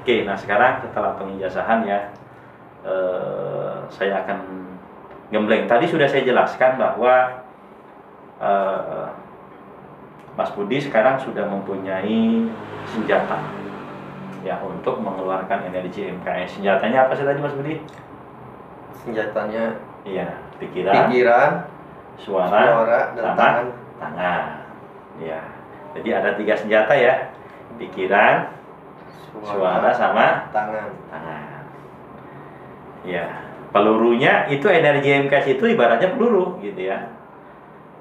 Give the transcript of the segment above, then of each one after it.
Oke, nah sekarang setelah pengijazahan ya, saya akan gembleng. Tadi sudah saya jelaskan bahwa Mas Budi sekarang sudah mempunyai senjata ya untuk mengeluarkan energi MKS. Senjatanya apa sih tadi Mas Budi? Senjatanya Iya, pikiran, suara, dan tangan. Ya, jadi ada 3 senjata ya, pikiran, suara sama tangan. Ya, pelurunya itu energi MKS itu ibaratnya peluru gitu ya.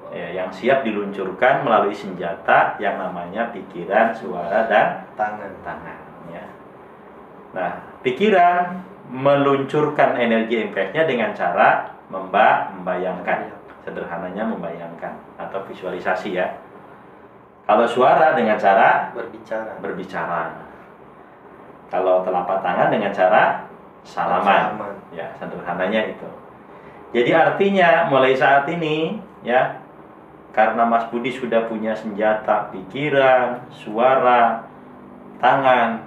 Ya, yang siap diluncurkan melalui senjata yang namanya pikiran, suara, dan tangan. Ya. Nah, pikiran meluncurkan energi MKS-nya dengan cara membayangkan, sederhananya membayangkan atau visualisasi ya. Kalau suara dengan cara berbicara. Kalau telapak tangan dengan cara salaman. Ya, sederhananya itu. Jadi artinya mulai saat ini ya, karena Mas Budi sudah punya senjata pikiran, suara, tangan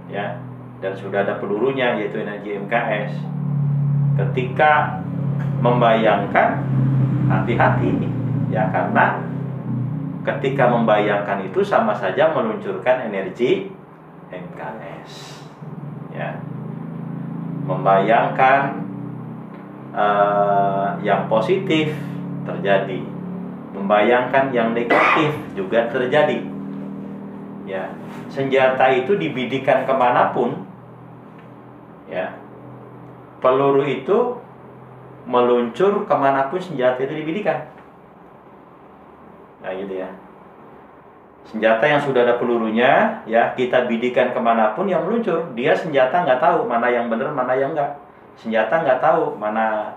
ya, dan sudah ada pelurunya yaitu energi MKS. Ketika membayangkan, hati-hati ya, karena ketika membayangkan itu sama saja meluncurkan energi MKS ya. Membayangkan yang positif terjadi, membayangkan yang negatif juga terjadi ya. Senjata itu dibidikan kemanapun ya, peluru itu meluncur kemanapun senjata itu dibidikan. Nah gitu ya. Senjata yang sudah ada pelurunya ya, kita bidikan kemanapun yang meluncur, dia senjata nggak tahu mana yang benar mana yang enggak. Senjata nggak tahu mana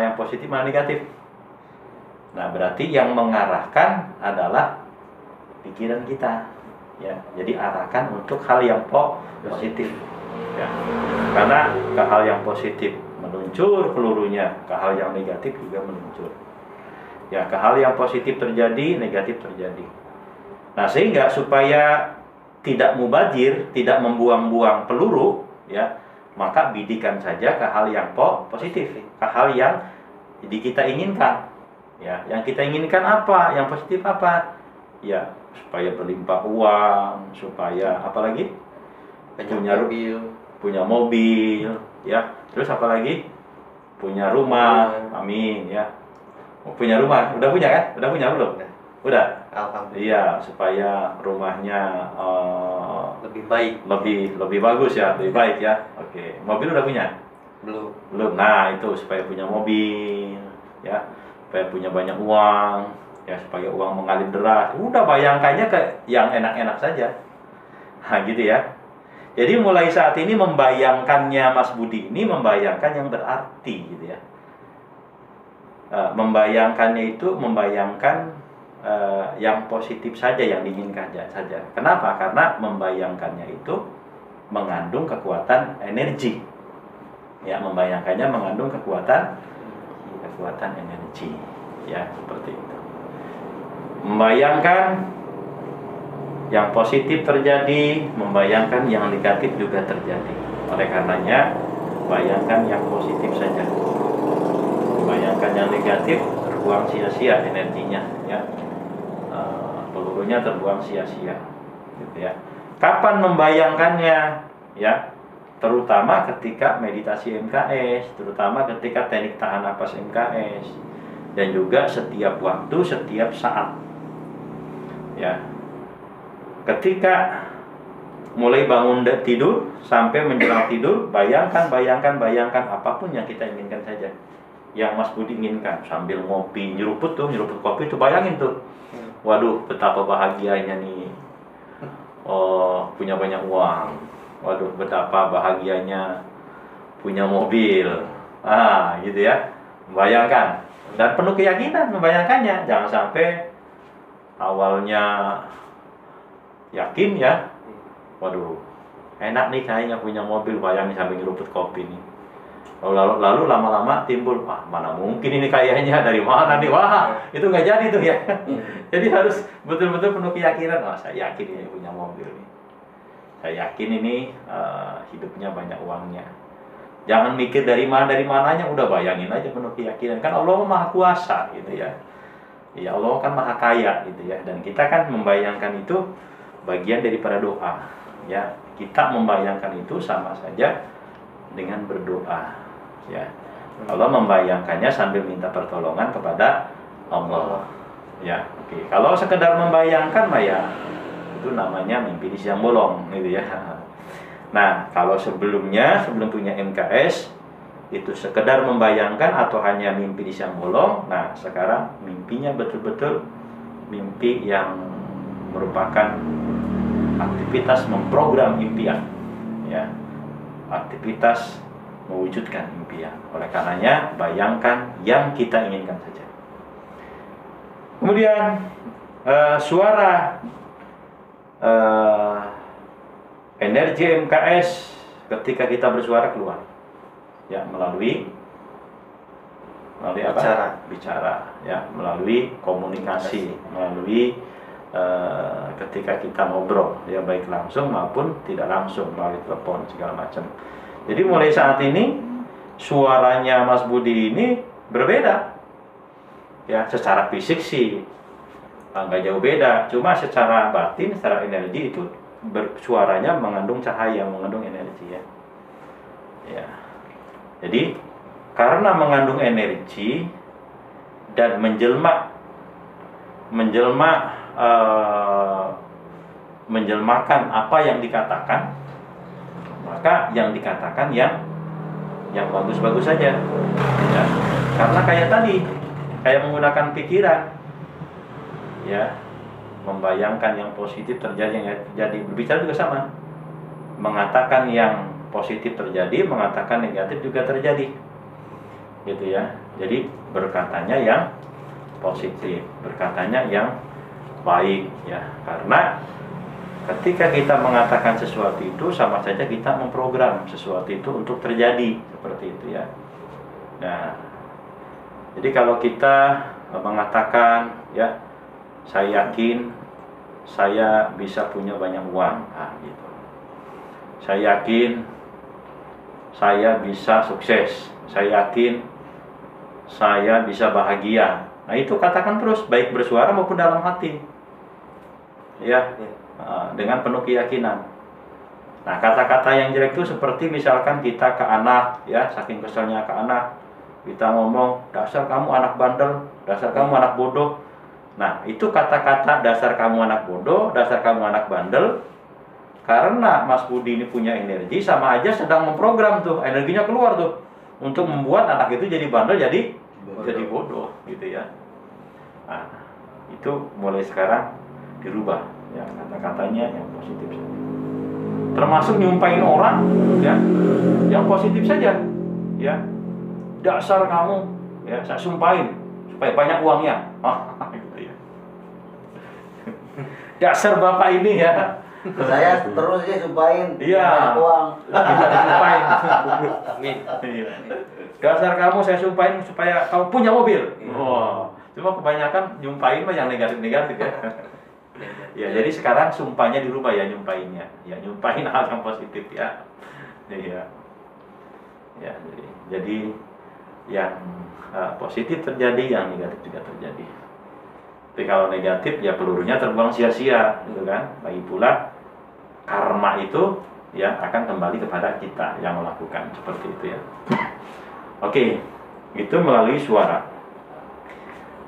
yang positif mana negatif. Nah berarti yang mengarahkan adalah pikiran kita ya. Jadi arahkan untuk hal yang positif ya. Karena ke hal yang positif meluncur pelurunya, ke hal yang negatif juga meluncur ya. Ke hal yang positif terjadi, negatif terjadi. Nah sehingga supaya tidak mubazir, tidak membuang-buang peluru ya, maka bidikan saja ke hal yang positif, ke hal yang kita inginkan ya. Yang kita inginkan apa? Yang positif apa? Ya, supaya berlimpah uang, supaya apalagi punya mobil ya. Terus apalagi punya rumah, amin ya. Punya rumah, udah punya kan? Udah punya belum? Udah. Alhamdulillah. Iya, supaya rumahnya lebih baik, lebih bagus ya, lebih baik ya. Oke, mobil udah punya? Belum. Nah itu supaya punya mobil ya, supaya punya banyak uang ya, supaya uang mengalir deras. Udah bayangkannya ke yang enak-enak saja. Nah gitu ya. Jadi mulai saat ini membayangkannya Mas Budi ini membayangkan yang berarti gitu ya. Membayangkannya itu membayangkan yang positif saja, yang diinginkan saja. Kenapa? Karena membayangkannya itu mengandung kekuatan energi ya, membayangkannya mengandung kekuatan energi ya, seperti itu. Membayangkan yang positif terjadi, membayangkan yang negatif juga terjadi. Oleh karenanya bayangkan yang positif saja, bayangkan yang negatif terbuang sia-sia energinya ya, pelurunya terbuang sia-sia gitu ya. Kapan membayangkannya ya? Terutama ketika meditasi MKS, terutama ketika teknik tahan napas MKS, dan juga setiap waktu, setiap saat ya. Ketika mulai bangun tidur sampai menjelang tidur, bayangkan apapun yang kita inginkan saja, yang Mas Budi inginkan. Sambil ngopi, nyeruput kopi tuh, bayangin tuh, waduh betapa bahagianya nih, punya banyak uang, waduh betapa bahagianya punya mobil, gitu ya. Bayangkan dan penuh keyakinan membayangkannya. Jangan sampai awalnya yakin ya, waduh enak nih kayaknya punya mobil, bayangin sambil nyeruput kopi nih. Lalu lama-lama timbul, mana mungkin ini kayaknya, dari mana nih, itu nggak jadi tuh ya. Jadi harus betul-betul penuh keyakinan, saya yakin ini punya mobil nih. Saya yakin ini hidupnya banyak uangnya. Jangan mikir dari mananya, udah bayangin aja penuh keyakinan. Kan Allah Maha Kuasa gitu ya. Ya Allah kan Maha Kaya gitu ya. Dan kita kan membayangkan itu bagian daripada doa. Ya, kita membayangkan itu sama saja dengan berdoa. Ya, Allah membayangkannya sambil minta pertolongan kepada Allah. Ya, oke. Kalau sekedar membayangkan mah ya itu namanya mimpi di siang bolong gitu ya. Nah, kalau sebelum punya MKS itu sekedar membayangkan atau hanya mimpi di siang bolong. Nah, sekarang mimpinya betul-betul mimpi yang merupakan aktivitas memprogram impian, ya, aktivitas mewujudkan impian. Oleh karenanya, bayangkan yang kita inginkan saja. Kemudian suara energi MKS ketika kita bersuara keluar, ya, melalui apa? Bicara, ya, melalui komunikasi, melalui ketika kita ngobrol, ya, baik langsung maupun tidak langsung melalui telepon segala macam. Jadi mulai saat ini suaranya Mas Budi ini berbeda, ya, secara fisik sih nggak jauh beda, cuma secara batin, secara energi itu suaranya mengandung cahaya, mengandung energi, ya. Ya. Jadi karena mengandung energi dan menjelmakan apa yang dikatakan, maka yang dikatakan yang bagus-bagus saja, ya. Karena kayak menggunakan pikiran, ya, membayangkan yang positif terjadi, yang terjadi. Berbicara juga sama, mengatakan yang positif terjadi, mengatakan negatif juga terjadi, gitu ya. Jadi berkatanya yang positif, berkatanya yang baik, ya. Karena ketika kita mengatakan sesuatu itu sama saja kita memprogram sesuatu itu untuk terjadi, seperti itu, ya. Nah, jadi kalau kita mengatakan, ya, saya yakin saya bisa punya banyak uang, nah, gitu. Saya yakin saya bisa sukses, saya yakin saya bisa bahagia. Nah, itu katakan terus, baik bersuara maupun dalam hati, ya, dengan penuh keyakinan. Nah, kata-kata yang jelek itu seperti misalkan kita ke anak, ya, saking keselnya ke anak, kita ngomong, dasar kamu anak bandel, dasar kamu anak bodoh. Nah, itu kata-kata dasar kamu anak bodoh, dasar kamu anak bandel. Karena Mas Budi ini punya energi, sama aja sedang memprogram tuh, energinya keluar tuh untuk membuat anak itu jadi bandel, jadi bodoh, gitu ya. Nah, itu mulai sekarang dirubah, ya, kata-katanya yang positif saja. Termasuk nyumpahin orang, ya, yang positif saja, ya. Dasar kamu, ya, saya sumpahin supaya banyak uangnya. Gitu ya. Dasar bapak ini, ya, saya terus ya sumpahin, iya, banyak uang. kita disumpahin. Amin. Iya. Dasar kamu saya sumpahin supaya kamu punya mobil. Wow. Cuma kebanyakan nyumpahin mah yang negatif-negatif, ya. Ya, jadi sekarang sumpahnya dirubah, ya, nyumpahinnya, ya, nyumpahin hal yang positif, ya. Iya. Ya, jadi yang positif terjadi, yang negatif juga terjadi. Tapi kalau negatif, ya, pelurunya terbuang sia-sia, gitu kan. Lagi pula karma itu, ya, akan kembali kepada kita yang melakukan, seperti itu, ya. Oke, itu melalui suara.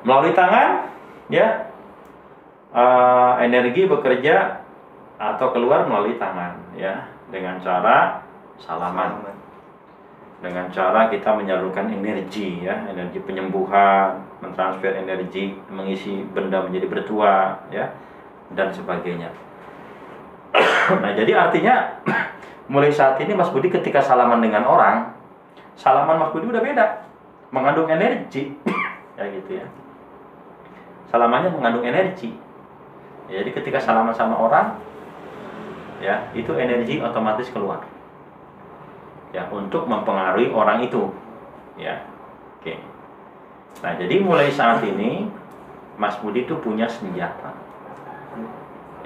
Melalui tangan, ya, energi bekerja atau keluar melalui tangan, ya, dengan cara salaman. Dengan cara kita menyalurkan energi, ya, energi penyembuhan, mentransfer energi, mengisi benda menjadi bertuah, ya, dan sebagainya. Nah, jadi artinya mulai saat ini Mas Budi ketika salaman dengan orang, salaman Mas Budi udah beda, mengandung energi, ya, gitu ya. Salamannya mengandung energi. Jadi ketika salaman sama orang, ya, itu energi otomatis keluar, ya, untuk mempengaruhi orang itu, ya. Oke. Nah, jadi mulai saat ini Mas Budi itu punya senjata,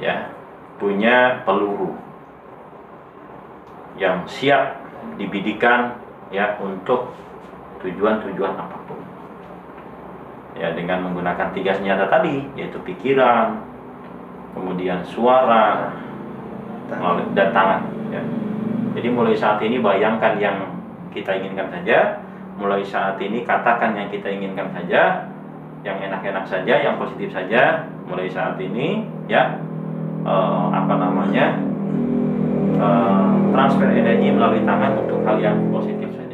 ya, punya peluru, yang siap dibidikan ya untuk tujuan-tujuan apapun. Ya, dengan menggunakan 3 senjata tadi, yaitu pikiran, kemudian suara, dan tangan. Ya. Jadi mulai saat ini bayangkan yang kita inginkan saja, mulai saat ini katakan yang kita inginkan saja, yang enak-enak saja, yang positif saja. Mulai saat ini, ya, transfer energi melalui tangan untuk hal yang positif saja.